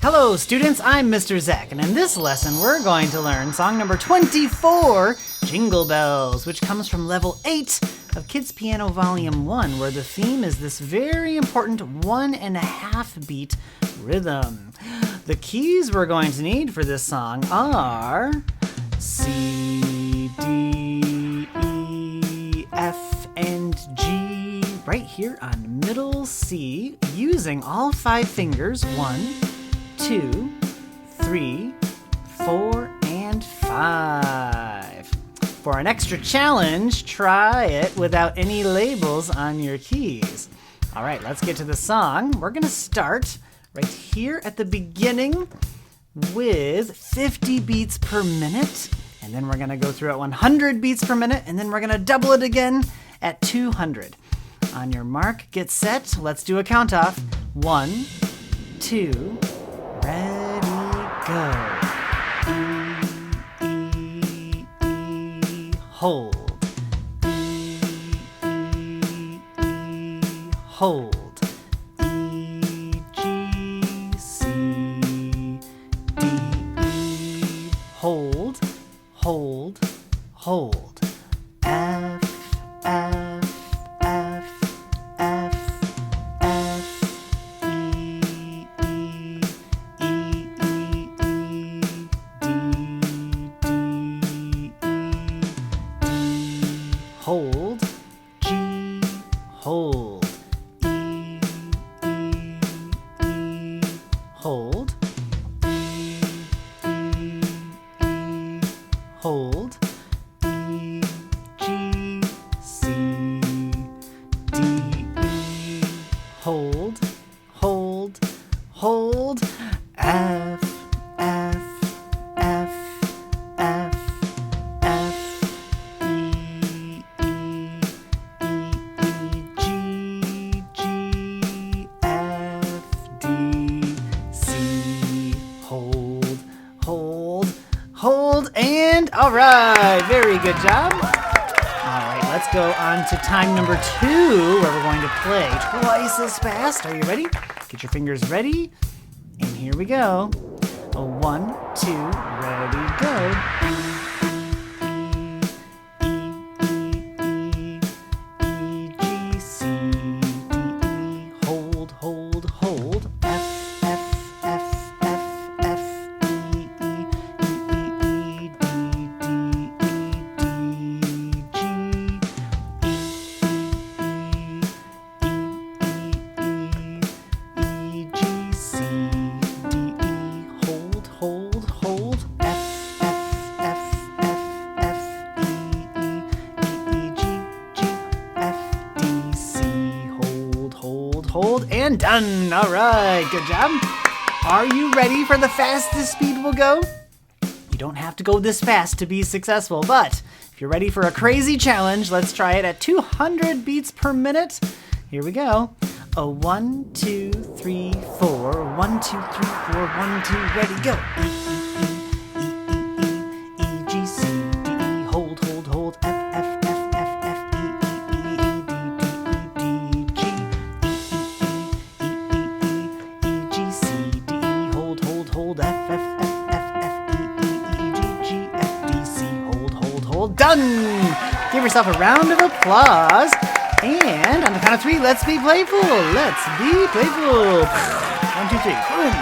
Hello students, I'm Mr. Zach, and in this lesson we're going to learn song number 24, Jingle Bells, which comes from level 8 of Kids Piano Volume 1, where the theme is this very important 1.5 beat rhythm. The keys we're going to need for this song are C, D, E, F, and G, right here on middle C, using all 5 fingers, 1, 2, 3, 4, and 5. For an extra challenge, try it without any labels on your keys. All right, let's get to the song. We're gonna start right here at the beginning with 50 beats per minute, and then we're gonna go through at 100 beats per minute, and then we're gonna double it again at 200. On your mark, get set, let's do a count off. 1, 2, ready, go. E, E, E, hold. E, E, E, hold. E, G, C, D, E, hold, hold, hold. F, F, F, F, F, E, E, hold, G, hold, E, E, E, hold, E, E, E, hold, E, G, C, D, E, hold, hold, hold, F, F, F, F, F, E, E, E, G, G, F, D, C, hold, hold, hold, and all right, very good job. All right, let's go on to time number 2, where we're going to play twice as fast. Are you ready? Get your fingers ready, and here we go. 1, 2, ready, go. Hold, and done. All right, good job. Are you ready for the fastest speed we'll go? You don't have to go this fast to be successful, but if you're ready for a crazy challenge, let's try it at 200 beats per minute. Here we go. 1, 2, 3, 4. 1, 2, 3, 4. 1, 2, ready, go. E, G, C, D, E, hold, hold, hold. F, F, F, F, F, E, E, E, D, D, D, G. Done! Give yourself a round of applause. And on the count of 3, let's be playful. Let's be playful. 1, 2, 3. Boom.